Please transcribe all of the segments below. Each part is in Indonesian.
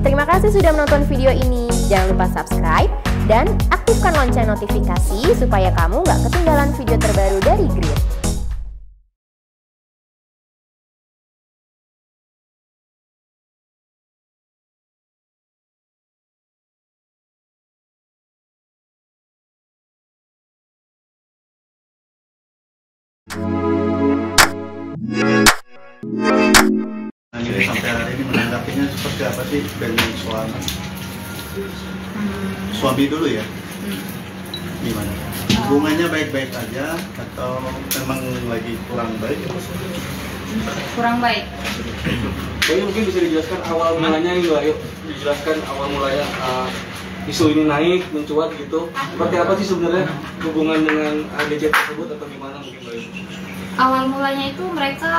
Terima kasih sudah menonton video ini. Jangan lupa subscribe dan aktifkan lonceng notifikasi supaya kamu nggak ketinggalan video terbaru dari Green. Sampai hari ini menanggapinya seperti apa sih dengan suami? Suami dulu ya? Gimana? Hubungannya baik-baik aja atau memang lagi kurang baik? Kurang baik. Bayu mungkin bisa dijelaskan awal mulanya nih Bayu, dijelaskan awal mulanya isu ini naik, mencuat gitu. Seperti apa sih sebenarnya hubungan dengan DJ tersebut atau gimana mungkin Bayu? Awal mulanya itu mereka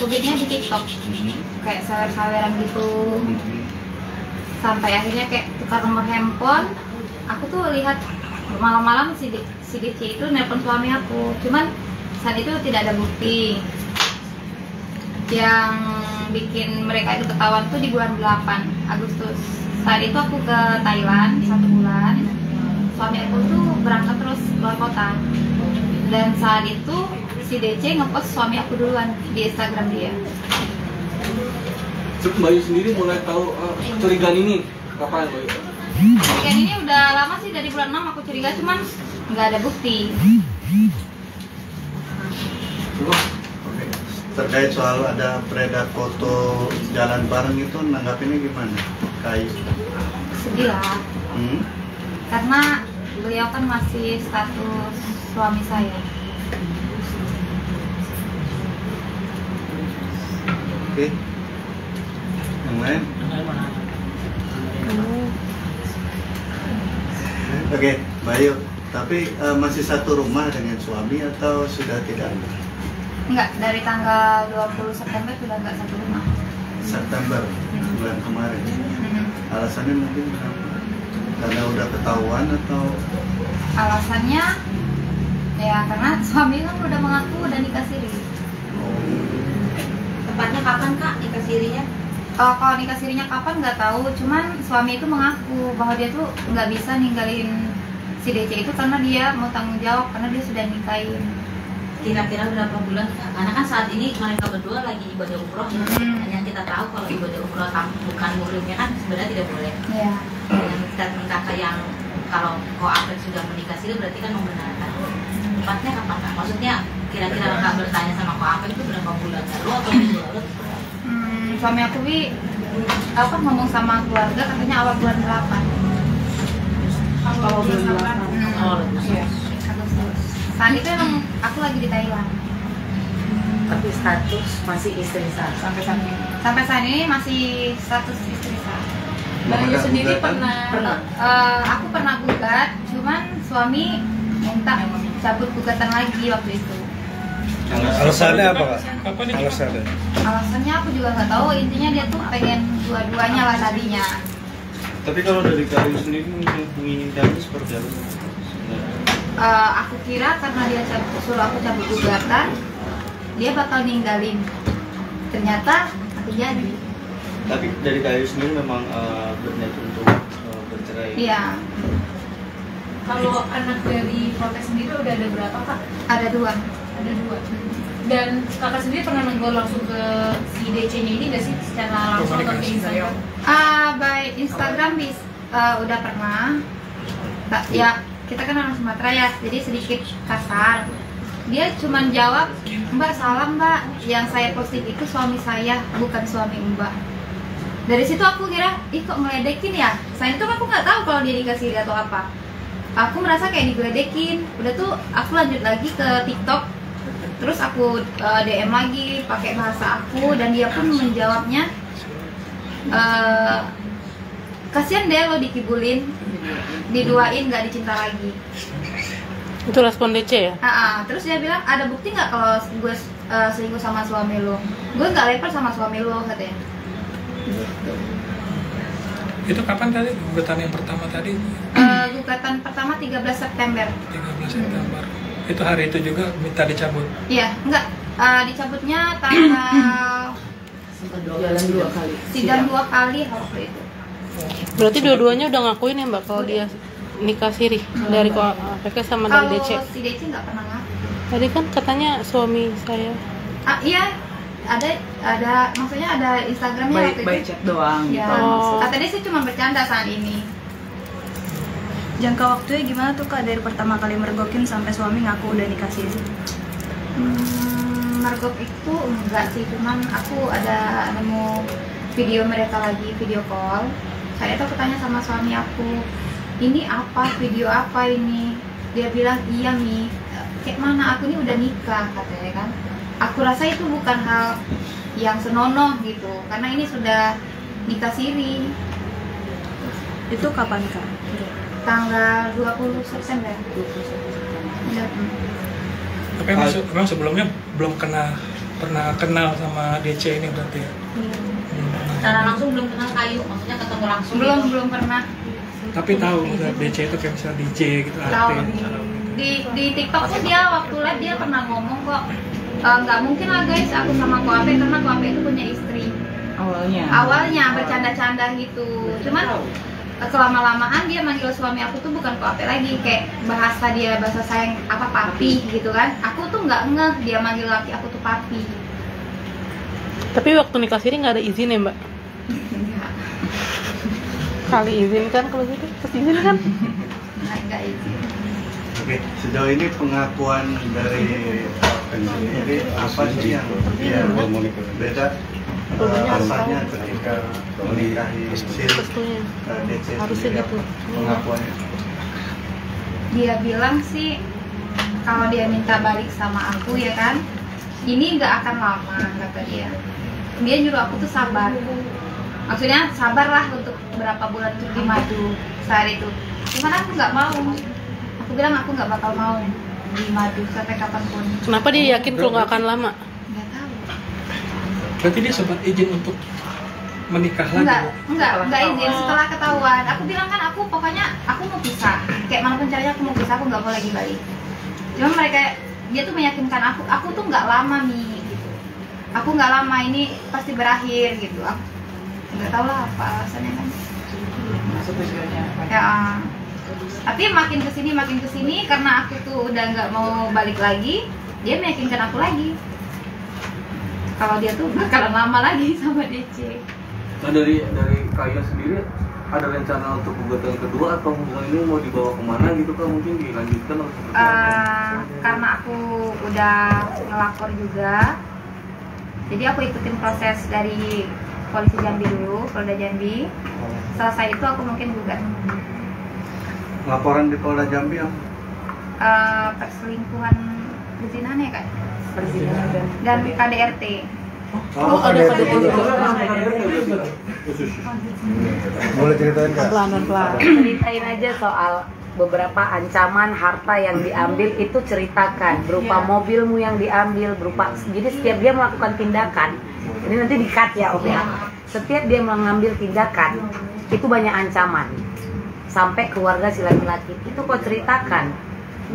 publiknya di TikTok, kayak sawer-saweran gitu. Sampai akhirnya kayak tukar nomor handphone. Aku tuh lihat malam-malam si DC itu nelpon suami aku. Cuman saat itu tidak ada bukti. Yang bikin mereka itu ketahuan tuh di bulan 8 Agustus. Saat itu aku ke Thailand 1 bulan. Suami aku tuh berangkat terus keluar kota. Dan saat itu si DC ngepost suami aku duluan di Instagram dia. Bayu sendiri mulai tahu kecurigaan ini kapan Bayu? Kecurigaan ini udah lama sih, dari bulan 6 aku curiga, cuman nggak ada bukti. Terkait soal ada beredar foto jalan bareng itu, nanggapinnya gimana? Kayu? Sedih lah. Karena beliau kan masih status suami saya. Oke. Yang lain? Oke, Bayu. Tapi masih satu rumah dengan suami atau sudah tidak? Enggak, dari tanggal 20 September sudah enggak satu rumah. September, bulan kemarin. Alasannya mungkin karena udah ketahuan atau? Alasannya ya karena suami kan udah mengaku udah nikah siri. Tepatnya kapan Kak nikah sirinya? Kalau nikah sirinya kapan nggak tahu, cuman suami itu mengaku bahwa dia tuh nggak bisa ninggalin si DC itu karena dia mau tanggung jawab, karena dia sudah nikahin. Kira-kira berapa bulan Kak? Karena kan saat ini mereka berdua lagi ibadah umroh. Hanya kita tahu kalau ibadah umroh bukan muhrimnya kan sebenarnya tidak boleh. Iya. Dengan statement Kakak yang kalau Apek sudah menikah siri berarti kan membenarkan. Tepatnya kapan Kak? Maksudnya kira-kira Kakak bertanya sama Apek itu berapa bulan lalu atau minggu lalu? Suami aku ngomong sama keluarga katanya awal bulan 8. Awal bulan 8. Iya. Saat itu emang aku lagi di Thailand. Tapi status masih istri sah sampai saat ini. Sampai saat ini masih status istri sah. Bayu sendiri Aku pernah gugat, cuman suami minta cabut gugatan lagi waktu itu. Alasannya apa Kak? Alasannya? Alasannya aku juga nggak tahu, intinya dia tuh pengen dua-duanya lah tadinya. Tapi kalau dari Kayu sendiri menginginkannya seperti apa? Aku kira karena dia suruh aku cabut gugatan, dia bakal ninggalin. Ternyata aku jadi. Tapi dari Kayu sendiri memang berniat untuk bercerai. Iya. Kalau anak dari protes sendiri udah ada berapa Kak? Ada 2. Ada 2. Dan Kakak sendiri pernah negur langsung ke si DC-nya ini nggak sih secara langsung atau ke Instagram? By Instagram udah pernah. Ya kita kan orang Sumatera ya, jadi sedikit kasar. Dia cuma jawab, Mbak salah Mbak, yang saya posting itu suami saya, bukan suami Mbak. Dari situ aku kira, ih kok ngeledekin ya? Selain itu aku nggak tahu kalau dia nikah siri atau apa. Aku merasa kayak digeledekin. Udah tuh aku lanjut lagi ke TikTok, terus aku DM lagi pakai bahasa aku, dan dia pun menjawabnya, kasian deh lo dikibulin, diduain nggak dicinta lagi. Itu respon DC ya? Terus dia bilang, ada bukti nggak kalau gue selingkuh sama suami lo? Gue nggak leper sama suami lo katanya. Itu kapan tadi gugatan yang pertama tadi? Gugatan pertama 13 September. 13 September. Itu hari itu juga minta dicabut? Iya, enggak. Dicabutnya tanggal Sempat Jalan 2 kali. sidang 2 kali waktu itu. Berarti dua-duanya udah ngakuin ya Mbak kalau dia nikah siri dari KPK sama Kalau dari DC. si DC nggak pernah ngaku. Tadi kan katanya suami saya. Iya, ada maksudnya ada Instagramnya waktu By itu. chat doang. Ya, Oh. kata dia sih cuma bercanda saat ini. Jangka waktunya gimana tuh Kak dari pertama kali mergokin sampai suami ngaku udah nikah siri? Mergok itu enggak sih, cuman aku ada nemu video mereka lagi video call. Saya tuh tanya sama suami aku, ini apa, video apa ini? Dia bilang, iya Mi, kayak mana, aku ini udah nikah katanya kan. Aku rasa itu bukan hal yang senonoh gitu, karena ini sudah nikah siri. Itu kapan Kak? Tanggal 20 September. Ya, Tapi emang sebelumnya belum pernah kenal sama DC ini berarti ya? secara langsung belum kenal Kayu, maksudnya ketemu langsung. belum pernah. Tapi tahu misalnya DC itu kayak misalnya DJ gitu, Tahu. artis. Di TikTok tuh dia waktu live dia pernah ngomong kok, nggak mungkin lah guys aku sama Koape karena Koape itu punya istri. Awalnya bercanda-canda gitu, cuman kelama-lamaan dia manggil suami aku tuh bukan Koape lagi, kayak bahasa sayang apa papi gitu kan. Aku tuh nggak ngeh dia manggil laki aku tuh papi. Tapi waktu nikah siri nggak ada izin ya Mbak? Kali izin kan kalau gitu, terus izin kan? Nggak izin. Oke, sejauh ini pengakuan dari sendiri apa sih yang dia beda rasanya ketika menikahi siri Pastinya DC harusnya sendiri, gitu. pengakuannya. Dia bilang sih kalau dia minta balik sama aku ya kan, ini nggak akan lama kata dia. Dia nyuruh aku tuh sabar, maksudnya sabarlah untuk berapa bulan untuk di madu saat itu. Cuman aku nggak mau, aku bilang aku nggak bakal mau di madu sampai kapanpun. Kenapa dia yakin kalau nggak akan lama? Nggak tahu. Berarti dia sempat izin untuk menikah lagi? Enggak izin setelah ketahuan. Aku bilang kan aku pokoknya aku mau pisah. Kayak manapun caranya aku mau pisah, aku nggak mau lagi balik. Cuma dia tuh meyakinkan aku tuh nggak lama nih gitu. Aku nggak lama, ini pasti berakhir gitu. Aku nggak tahu lah apa alasannya kan. Ya, tapi makin kesini karena aku tuh udah nggak mau balik lagi, dia meyakinkan aku lagi kalau dia tuh bakalan lama lagi sama DC. Nah dari Kayu sendiri ada rencana untuk gugatan kedua atau hubungan ini mau dibawa kemana gitu Kak, mungkin dilanjutkan atau seperti apa? Karena aku udah ngelapor juga, jadi aku ikutin proses dari polisi Jambi dulu, Polda Jambi. Selesai itu aku mungkin gugat. Laporan di Polda Jambi ya? Perselingkuhan berzina ya Kak? Dan KDRT. Oh, ada KDRT. Boleh ceritain Kak? Pelan-pelan. Ceritain aja soal beberapa ancaman harta yang diambil, itu ceritakan berupa mobilmu yang diambil, berupa, jadi setiap dia melakukan tindakan, ini nanti di-cut ya Om ya, setiap dia mengambil tindakan itu banyak ancaman sampai keluarga si laki-laki itu kau ceritakan,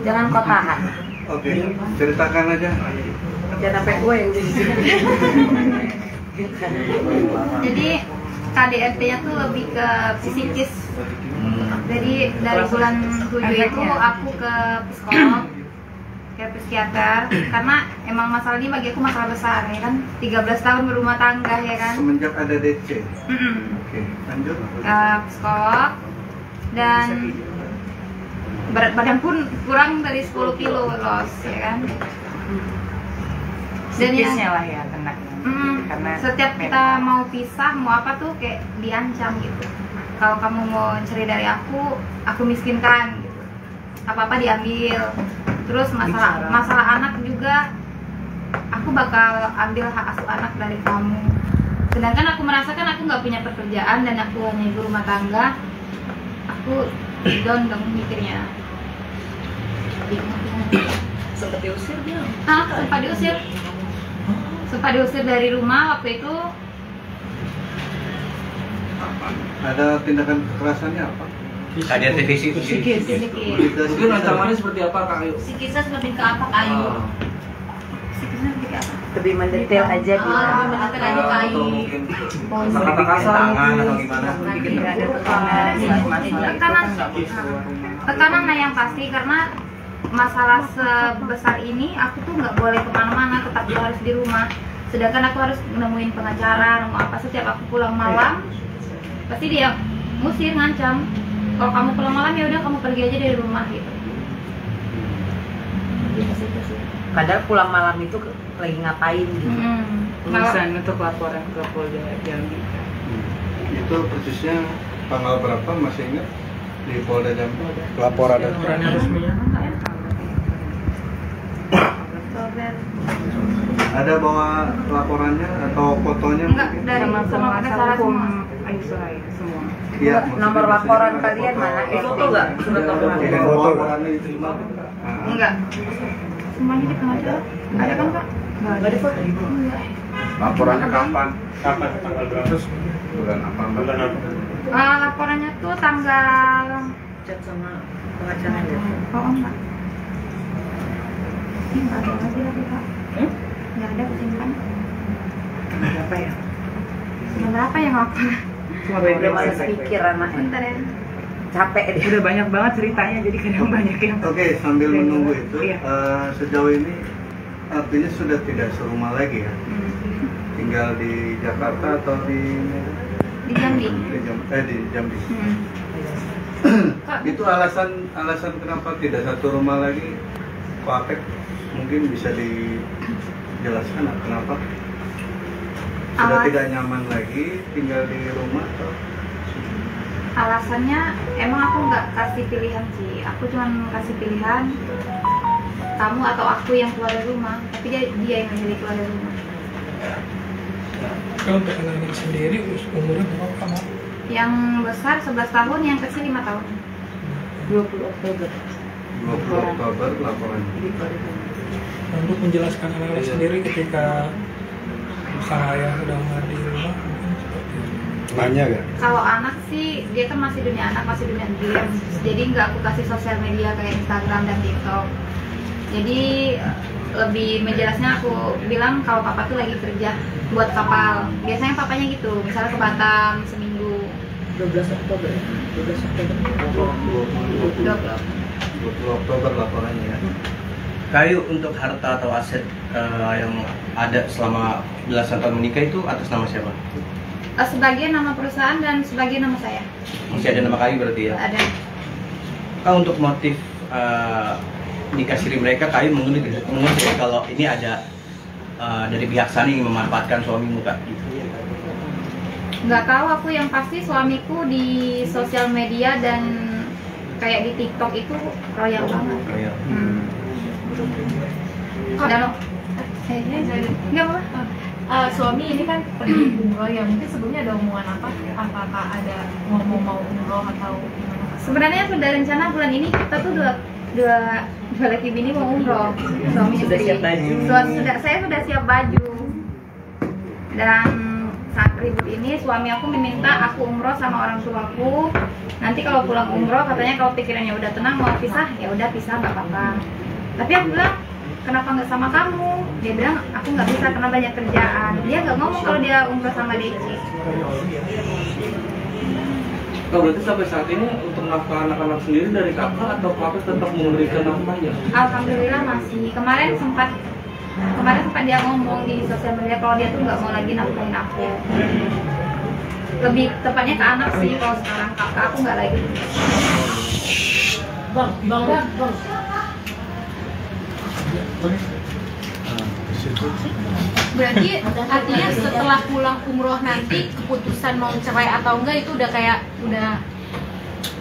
jangan kau tahan. Oke, ceritakan aja. Jangan sampai gue yang di sini. Jadi KDRT-nya tuh lebih ke psikis. Jadi dari bulan 7 itu aku ke psikolog, ke psikiater, karena emang masalah ini bagi aku masalah besar ya kan. 13 tahun berumah tangga ya kan. Semenjak ada DC. Oke, lanjut. Psikolog, dan berat badan pun kurang dari 10 kilo loss ya kan. Dan Psikisnya lah ya kena. Karena setiap kita mau pisah mau apa tuh kayak diancam gitu. Kalau kamu mau cerai dari aku miskinkan gitu. Apa-apa diambil. Terus masalah anak juga, aku bakal ambil hak asuh anak dari kamu. Sedangkan aku merasakan aku nggak punya pekerjaan dan aku hanya ibu rumah tangga. Aku down dong mikirnya. sempat diusir dia. Sempat diusir dari rumah waktu itu. Ada tindakan kekerasannya apa? KDRT fisik. Mungkin ancamannya seperti apa Kak Ayu? Psikisnya seperti ke apa Kayu? Psikisnya seperti apa? lebih mendetail aja lebih mendetail aja Kak atau Ayu. mungkin kata-kata tangan atau gimana? tidak ada tekanan Tekanan lah yang pasti, karena masalah sebesar ini aku tuh nggak boleh kemana-mana, tetap harus di rumah. Sedangkan aku harus nemuin pengacara, nemu apa, setiap aku pulang malam pasti dia musir, ngancam. Kalau kamu pulang malam ya udah kamu pergi aja dari rumah gitu. Padahal pulang malam itu lagi ngapain gitu. Urusan untuk laporan ke Polda Jambi. Itu persisnya tanggal berapa masih ingat di Polda Jambi? Laporannya resminya. Oktober. Ada bawa laporannya atau fotonya? Enggak, mungkin? dari sama pengacara semua. Semua. Iya, Nomor maksudnya laporan bisa kalian foto. mana? Itu tuh nggak surat laporan? Ini laporannya diterima. Enggak. Semuanya di pengacara. Ada kan Kak? Nggak ada foto. Laporannya kapan? Kapan tanggal berapa? Bulan apa? Laporannya tuh tanggal Chat sama pengacaranya. enggak. Ini nggak ada lagi Kak. Nggak ada, kesimpan. Berapa ya? Berapa yang apa? Cuma belum ada pikir anaknya. Bentar ya. Capek deh. Udah banyak banget ceritanya, jadi kadang banyak yang Oke, sambil menunggu itu, Iya. sejauh ini artinya sudah tidak serumah lagi ya? Tinggal di Jakarta atau di Jambi. di Jambi. Itu alasan kenapa tidak satu rumah lagi? Ko Apek mungkin bisa dijelaskan kenapa? Sudah tidak nyaman lagi tinggal di rumah atau? Alasannya emang aku nggak kasih pilihan sih, aku cuma kasih pilihan kamu atau aku yang keluar dari rumah, tapi dia yang memilih keluar dari rumah. Kalau untuk anak ini sendiri umurnya berapa kamu? Yang besar 11 tahun, yang kecil 5 tahun. 20 Oktober. 20 Oktober laporannya. Untuk menjelaskan anak-anak sendiri ketika sang ayah udah nggak di rumah, mungkin seperti itu. Nanya gak? Kalau anak sih, dia kan masih dunia anak, masih dunia game. Jadi nggak aku kasih sosial media kayak Instagram dan TikTok. Jadi lebih menjelasnya aku bilang kalau papa tuh lagi kerja buat kapal. Biasanya papanya gitu, misalnya ke Batam seminggu. 12 Oktober. 12 Oktober. 20 Oktober laporannya ya. Kayu untuk harta atau aset yang ada selama belasan tahun menikah itu atas nama siapa? Sebagian nama perusahaan dan sebagian nama saya. Masih ada nama Kayu berarti ya? Ada. Kalau untuk motif nikah siri mereka, Kayu mengerti kalau ini ada dari pihak sana yang memanfaatkan suamimu Kak? Nggak tahu aku, yang pasti suamiku di sosial media dan kayak di TikTok itu royal banget. Royal. Dan nggak apa? Suami ini kan pergi umroh ya, mungkin sebelumnya ada omongan apa? Apakah ada ngomong mau umroh atau gimana? Sebenarnya sudah rencana bulan ini kita tuh dua laki bini mau umroh. Suami Sudah istri. siap baju. Saya sudah siap baju. Dan saat ribut ini suami aku meminta aku umroh sama orang tuaku. Nanti kalau pulang umroh katanya kalau pikirannya udah tenang mau pisah, ya udah pisah nggak apa-apa. Tapi aku bilang, kenapa nggak sama kamu? Dia bilang aku nggak bisa karena banyak kerjaan. Dia nggak ngomong kalau dia umroh sama Deci. Oh, berarti sampai saat ini untuk nafkah anak-anak sendiri dari kakak atau kakak tetap memberikan nafkahnya? Alhamdulillah masih. Kemarin sempat dia ngomong di sosial media kalau dia tuh nggak mau lagi nafkahin aku. Lebih tepatnya ke anak sih kalau sekarang, kakak aku nggak lagi. Bang. Berarti artinya setelah pulang umroh nanti keputusan mau cerai atau enggak itu udah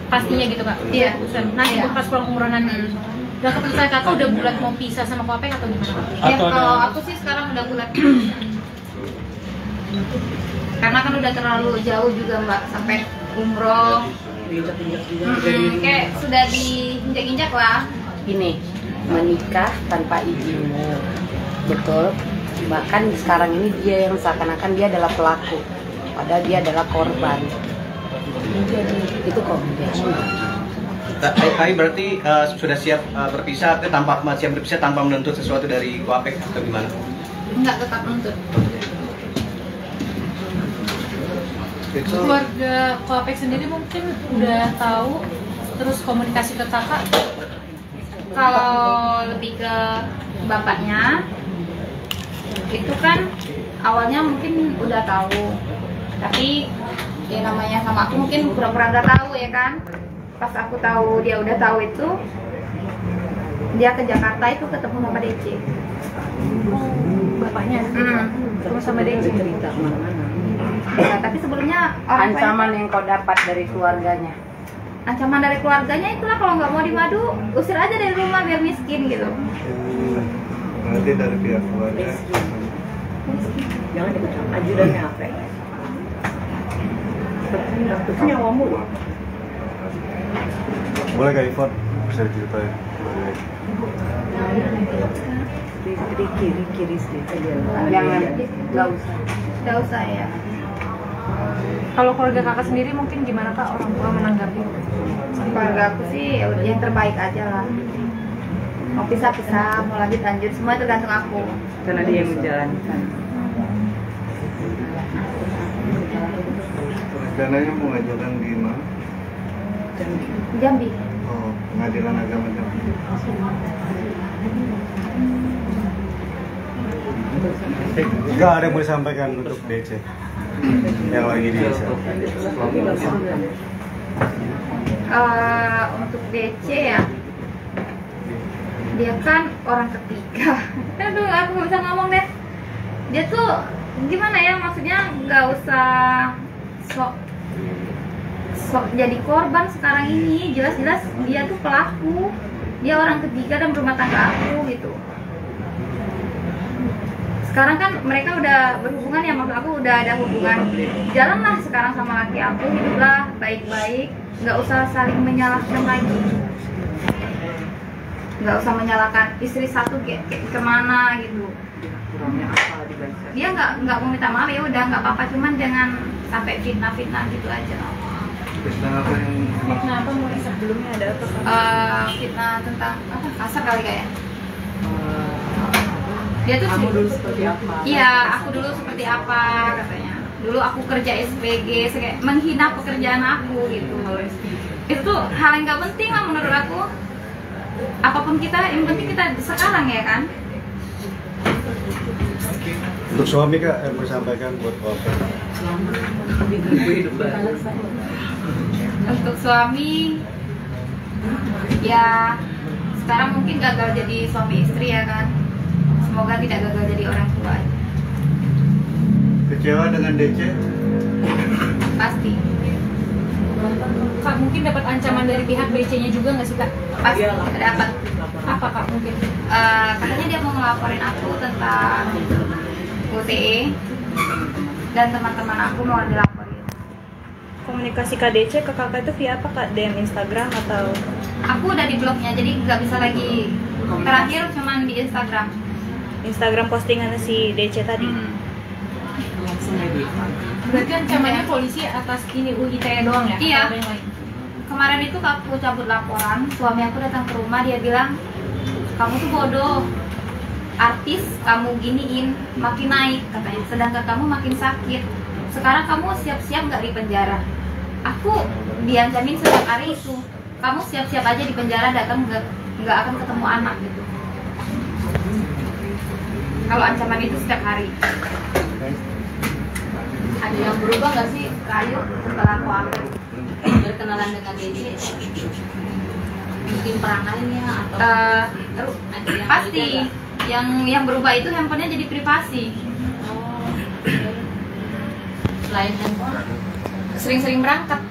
pastinya gitu Kak? Iya. Nanti pas pulang umroh nanti. Udah keputusan kakak udah bulat mau pisah sama Ko Apek atau gimana? Ya kalau aku sih sekarang udah bulat. Karena kan udah terlalu jauh juga Mbak, sampai umroh. Kayak sudah diinjak-injak lah. Ini menikah tanpa izinmu, betul. Bahkan sekarang ini dia yang seakan-akan dia adalah pelaku, padahal dia adalah korban. Itu kok. Kayu berarti sudah siap berpisah, artinya siap berpisah tanpa menuntut sesuatu dari Ko Apek atau gimana? Enggak, tetap nuntut. Keluarga Koapek sendiri mungkin udah tahu, terus komunikasi ke kakak. Kalau lebih ke bapaknya, itu kan awalnya mungkin udah tahu, tapi ya namanya sama aku mungkin pura-pura nggak tahu ya kan. Pas aku tahu dia udah tahu itu, dia ke Jakarta itu ketemu sama DC. Bapaknya ketemu sama DC cerita kemana-mana. Ya, tapi sebelumnya orang Ancaman yang kau dapat dari keluarganya. ancaman dari keluarganya itulah, kalau nggak mau dimadu, usir aja dari rumah biar miskin gitu. Berarti dari pihak keluarga. Jangan dikecam ajudannya apa? Itu nyawamu loh. Boleh Kak Ivon bisa diceritain? Riki jangan, Nggak usah ya. Kalau keluarga kakak sendiri mungkin gimana kak orang tua menanggapi? Keluarga aku sih ya udah yang terbaik aja lah. Mau pisah-pisah, mau lanjut semua tergantung aku. Karena dia yang menjalankan. Rencananya mau ngajukan di mana? Jambi. Oh, pengadilan agama Jambi. Enggak ada yang mau disampaikan untuk DC yang lagi di desa. Untuk DC ya, dia kan orang ketiga. Aduh, aku nggak bisa ngomong deh. Dia tuh gimana ya, maksudnya nggak usah sok jadi korban sekarang ini. Jelas-jelas dia tuh pelaku. Dia orang ketiga dan berumah tangga aku gitu. Sekarang kan mereka udah berhubungan ya, maksud aku udah ada hubungan. Jalanlah sekarang sama laki aku, hiduplah baik-baik, nggak usah saling menyalahkan lagi. Nggak usah menyalahkan istri satu kayak kemana gitu. Dia nggak mau minta maaf, ya udah nggak apa-apa, cuman jangan sampai fitnah gitu aja. Fitnah apa yang Fitnah apa mulai sebelumnya ada apa? Fitnah tentang apa, kasar kali kayak. Dia tuh Kamu dulu seperti apa? Iya, aku dulu seperti apa katanya. Dulu aku kerja SPG, kayak menghina pekerjaan aku gitu. Itu tuh hal yang nggak penting lah menurut aku. Apapun kita, yang penting kita sekarang ya kan. untuk suami Kak yang mau disampaikan buat Koapek? Untuk suami, ya sekarang mungkin gagal jadi suami istri ya kan. Semoga tidak gagal jadi orang tua. Kecewa dengan DC? Pasti. Kak mungkin dapat ancaman dari pihak BC-nya juga nggak sih kak? Pasti dapat. Apa kak mungkin? Katanya dia mau ngelaporin aku tentang UTE dan teman-teman aku mau dilaporin. Komunikasi KDC ke kakak itu via apa kak? DM Instagram atau? Aku udah di blognya, jadi nggak bisa lagi. Terakhir cuman di Instagram. Instagram postingan si DC tadi. Berarti ancamannya polisi atas ini UITE doang ya? Iya. Ada yang lain? Kemarin itu aku cabut laporan, suami aku datang ke rumah, dia bilang, kamu tuh bodoh, artis kamu giniin makin naik katanya, sedangkan kamu makin sakit. Sekarang kamu siap-siap nggak di penjara. Aku diancamin setiap hari itu, kamu siap-siap aja di penjara, datang nggak akan ketemu anak gitu. Kalau ancaman itu setiap hari. Ada yang berubah nggak sih Kayu setelah Koapek Berkenalan dengan Dedi, mungkin perangainya atau pasti yang berubah itu handphonenya jadi privasi. selain handphone? Sering-sering berangkat.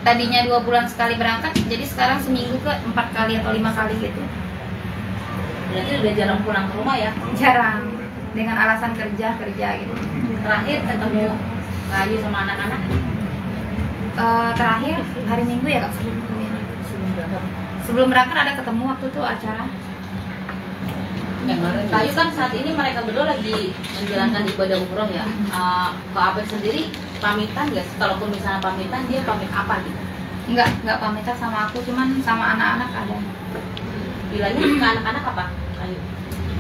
Tadinya 2 bulan sekali berangkat, jadi sekarang seminggu ke 4 kali atau 5 kali gitu. Berarti udah jarang pulang ke rumah ya? Jarang, dengan alasan kerja gitu. Terakhir ketemu Kayu sama anak-anak? Terakhir hari Minggu ya kak, sebelum berangkat ada ketemu waktu itu acara. Kayu kan saat ini mereka berdua lagi menjalankan ibadah umroh ya. Koapek sendiri pamitan nggak? Kalaupun misalnya pamitan, dia pamit apa gitu? Nggak pamitan sama aku, cuman sama anak-anak ada. Bilangnya ke anak-anak apa? Kayu?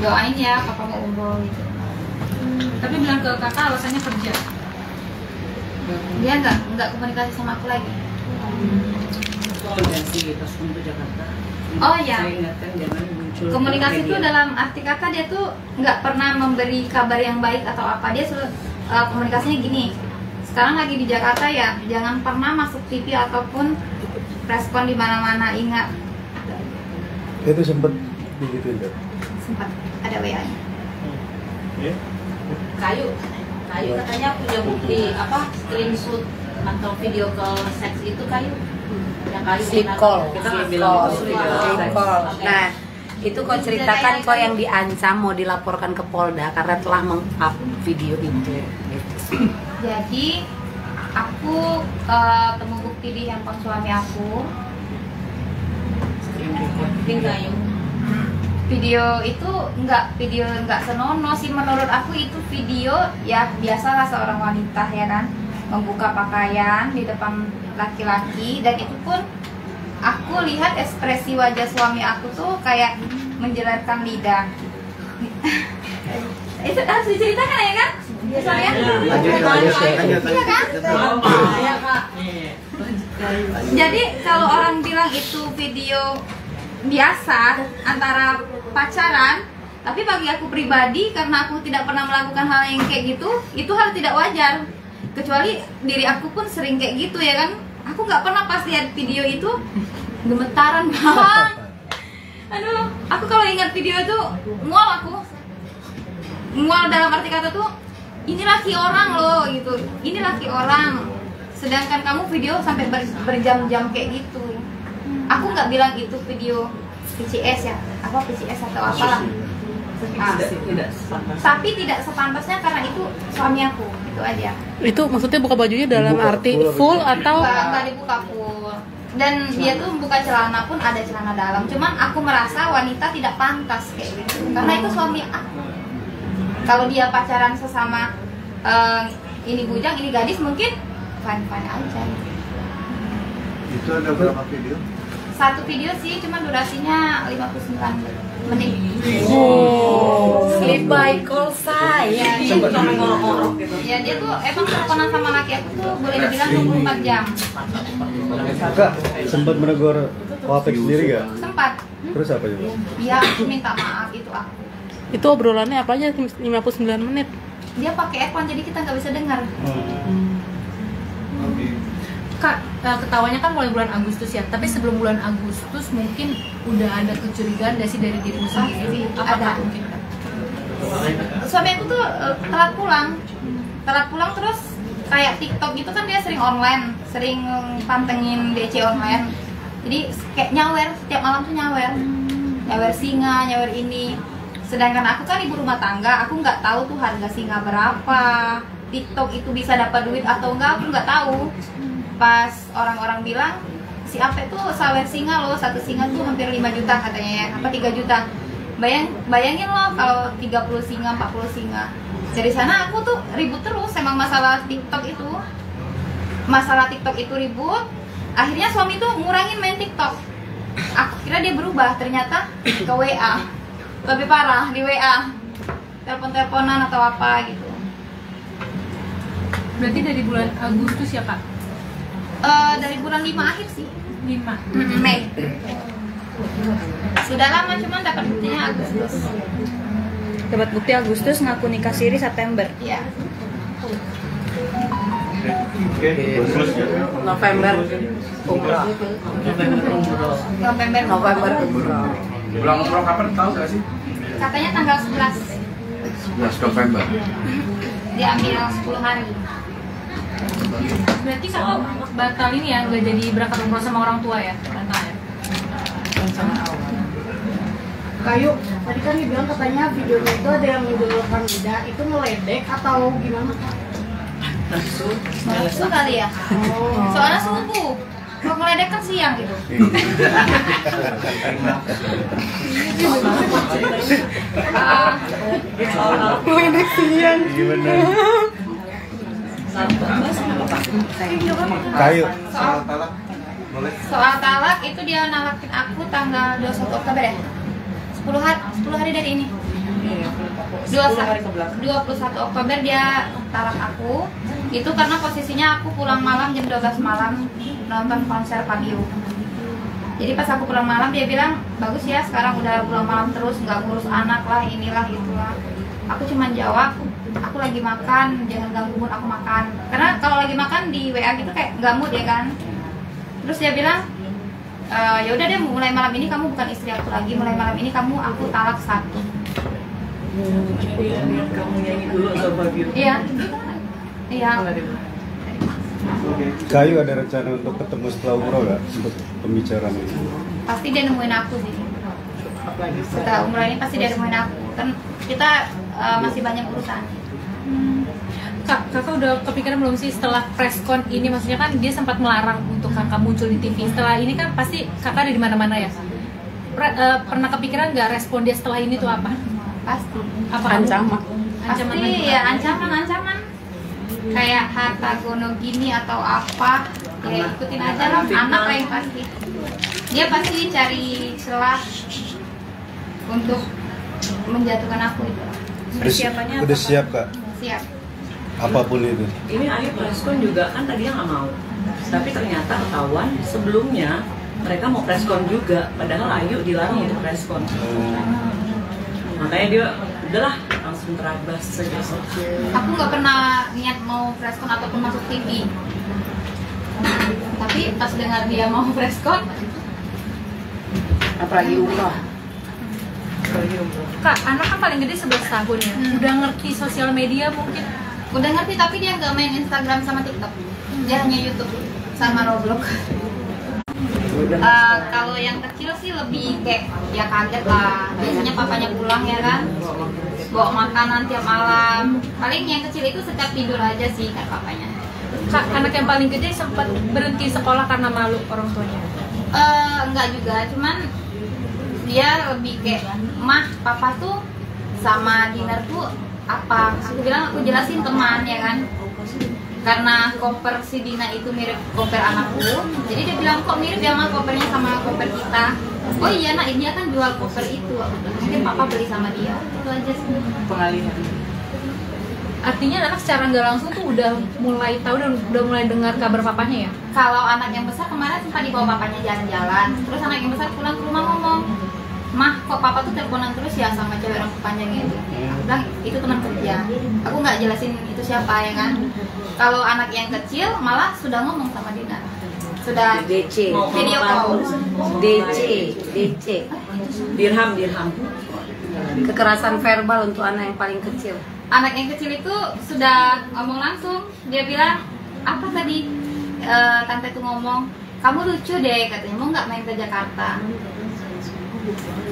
Doain ya, papa mau umroh gitu. Tapi bilang ke kakak alasannya kerja. Dia nggak komunikasi sama aku lagi. Oh ya, komunikasi itu dalam arti kata dia tuh nggak pernah memberi kabar yang baik atau apa. Dia komunikasinya gini, sekarang lagi di Jakarta ya, jangan pernah masuk TV ataupun respon di mana-mana, ingat. Itu sempat digituin kan? Sempat ada WA-nya. Kayu katanya punya bukti apa screenshot atau video call seks itu Kayu. Yang Kayu Sleep call, kita bilang sleep call. Nah, itu kau ceritakan kau yang diancam mau dilaporkan ke Polda karena telah meng-up video itu. Jadi aku temu bukti di handphone suami aku. Video itu nggak senonoh sih menurut aku. Itu video ya biasalah seorang wanita ya kan, membuka pakaian di depan laki-laki, dan itu pun aku lihat ekspresi wajah suami aku tuh kayak menjeratkan lidah. Itu harus diceritakan ya kan? Biasanya. Iya kan? Jadi kalau orang bilang itu video biasa antara pacaran, tapi bagi aku pribadi karena aku tidak pernah melakukan hal yang kayak gitu, itu hal tidak wajar. Kecuali diri aku pun sering kayak gitu ya kan. Aku nggak pernah pas lihat video itu gemetaran bang. Aduh, aku kalau ingat video itu mual aku. Mual dalam arti kata tuh, ini laki orang loh gitu. Ini laki orang. Sedangkan kamu video sampai berjam-jam kayak gitu. Aku nggak bilang itu video PCS ya, apa PCS atau apalah. Tapi tidak sepantasnya karena itu suami aku, itu aja. Itu maksudnya buka bajunya dalam arti full atau? Nggak dibuka full. Dan dia tuh buka celana pun ada celana dalam. Cuman aku merasa wanita tidak pantas kayak gitu, karena itu suami aku. Kalau dia pacaran sesama ini bujang, ini gadis mungkin fine-fine aja. Itu ada berapa video? Satu video sih, cuma durasinya 59 menit. Sleep by call saya. Ya dia tuh emang teleponan sama laki aku tuh boleh dibilang 24 jam. Kak, sempat menegur Wapek sendiri gak? Sempat. Terus apa juga? Iya, aku minta maaf, itu aku. Itu obrolannya apa aja 59 menit? Dia pakai earphone jadi kita nggak bisa dengar. Kak, ketawanya kan mulai bulan Agustus ya, tapi sebelum bulan Agustus mungkin udah ada kecurigaan dari dirimu sendiri. Ada. Mungkin kan? Suami aku tuh telat pulang terus kayak TikTok gitu kan, dia sering online, sering pantengin DC online. Jadi kayak nyawer, setiap malam tuh nyawer singa, nyawer ini. Sedangkan aku kan ibu rumah tangga, aku nggak tahu tuh harga singa berapa, TikTok itu bisa dapat duit atau enggak, aku nggak tahu. Pas orang-orang bilang si Ape tuh sawer singa loh, satu singa tuh hampir 5 juta katanya ya, apa 3 juta. Bayangin loh kalau 30 singa, 40 singa. Dari sana aku tuh ribut terus, emang masalah TikTok itu. Masalah TikTok itu ribut. Akhirnya suami tuh ngurangin main TikTok. Aku kira dia berubah, ternyata ke WA. Lebih parah di WA. Telepon-teleponan atau apa gitu. Berarti dari bulan Agustus ya Kak? Dari bulan 5 akhir sih. 5 Mei. Sudah lama, cuman dapat buktinya Agustus. Dapat bukti Agustus, ngaku nikah siri September. Iya. November umroh. November umroh. Pulang umroh kapan tahu nggak sih? katanya tanggal 11 November. dia ambil 10 hari. Berarti kakak batal ini ya, nggak jadi berangkat umroh sama orang tua ya? Batal ya? Kayu, tadi kan dibilang katanya videonya itu ada yang menjulurkan lidah, itu ngeledek atau gimana Kak? Nafsu kali ya? Soalnya subuh. Kalau ngeledek kan siang gitu. Ngeledek siang. Gimana? Kayu. Soal talak itu dia nalakin aku tanggal 21 Oktober ya? 10 hari dari ini. 21 Oktober dia talak aku. Itu karena posisinya aku pulang malam jam 12 malam nonton konser Pagio. Jadi pas aku pulang malam dia bilang, bagus ya sekarang udah pulang malam terus, nggak ngurus anak lah, inilah itulah. Aku cuman jawab, aku lagi makan, jangan ganggu mood aku makan. Karena kalau lagi makan di WA gitu kayak nggak mood ya kan. Terus dia bilang, ya udah deh, mulai malam ini kamu bukan istri aku lagi, mulai malam ini aku talak 1. Kamu nyanyi dulu sama Fabio. Iya. Iya. Kayu ada rencana untuk ketemu setelah umroh nggak untuk pembicaraan ini? Pasti dia nemuin aku sih. Setelah umroh ini pasti dia nemuin aku. Kan kita masih banyak urusan. Kakak udah kepikiran belum sih setelah preskon ini, maksudnya kan dia sempat melarang untuk kakak muncul di TV. Setelah ini kan pasti kakak ada di mana-mana ya. Pernah kepikiran nggak respon dia setelah ini tuh apa? Pasti. Apa Ancaman. Pasti ya ancaman. Kayak harta gono gini atau apa, ya ikutin aja lah, anak lah yang pasti. Dia pasti cari celah untuk menjatuhkan aku itu. Udah siap Kak? Siap. Apapun itu. Ini Ayu preskon juga kan tadinya nggak mau, tapi ternyata ketahuan sebelumnya mereka mau preskon juga, padahal Ayu dilarang untuk preskon. Makanya dia udahlah langsung terabas saja. Aku nggak pernah niat mau preskon ataupun masuk TV. Tapi pas dengar dia mau preskon, Apalagi umroh. Kak, anak kan paling gede 11 tahun ya. Udah ngerti sosial media mungkin? Udah ngerti, tapi dia nggak main Instagram sama TikTok. Dia hanya YouTube sama Roblox. Kalau yang kecil sih lebih kayak ya kaget lah. Biasanya papanya pulang ya kan, bawa makanan tiap malam. Paling yang kecil itu setiap tidur aja sih kan papanya. Kak, anak yang paling gede sempat berhenti sekolah karena malu orang tuanya? Enggak juga, cuman dia lebih kayak, mah papa tuh sama dinner tuh apa? Aku bilang aku jelasin teman ya kan. Karena koper si Dina itu mirip koper anakku, jadi dia bilang kok mirip ya mah kopernya sama koper kita. Oh iya nak, dia kan jual koper itu. Mungkin papa beli sama dia. Itu aja sih. Pengalihan. Artinya anak secara nggak langsung tuh udah mulai tahu dan udah mulai dengar kabar papanya ya? Kalau anak yang besar kemarin sempat dibawa papanya jalan-jalan, terus anak yang besar pulang ke rumah ngomong, mah kok papa tuh teleponan terus ya sama cewek rambut panjang itu. Aku bilang itu teman kerja. Aku nggak jelasin itu siapa ya kan. Kalau anak yang kecil malah sudah ngomong sama Dina, sudah DC, video call. DC, dirham. Kekerasan verbal untuk anak yang paling kecil. Anak yang kecil itu sudah ngomong langsung. Dia bilang apa tadi? Tante tuh ngomong, kamu lucu deh katanya, mau nggak main ke Jakarta?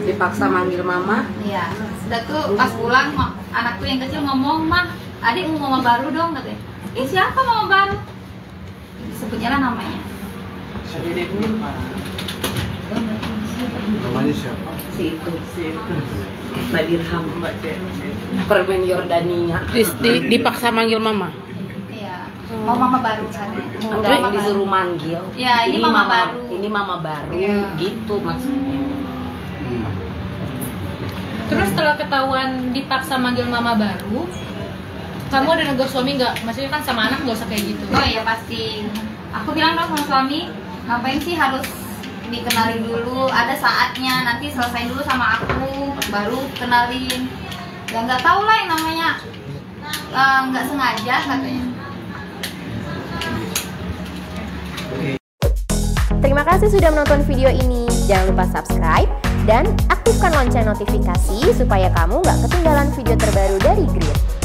Dipaksa manggil mama. Iya. Sudah tuh pas pulang anakku yang kecil ngomong, mah adik mau mama baru dong katanya. Siapa mama baru? Sebutnya lah namanya. Namanya siapa? Si itu. Mbak Dirham. Permen Yordania. Dipaksa manggil mama. Iya. Mau mama baru kan? Enggak, disuruh manggil. Ya, ini mama baru. Ini mama baru. Ya. Gitu maksudnya. Terus setelah ketahuan dipaksa manggil mama baru, kamu ada negur suami nggak? Maksudnya kan sama anak nggak usah kayak gitu. Oh iya pasti. Aku bilang dong sama suami, ngapain sih harus dikenalin dulu? Ada saatnya, nanti selesai dulu sama aku, baru kenalin. Ya nggak tahu lah yang namanya nggak sengaja katanya. Terima kasih sudah menonton video ini. Jangan lupa subscribe dan aktifkan lonceng notifikasi supaya kamu nggak ketinggalan video terbaru dari Grid.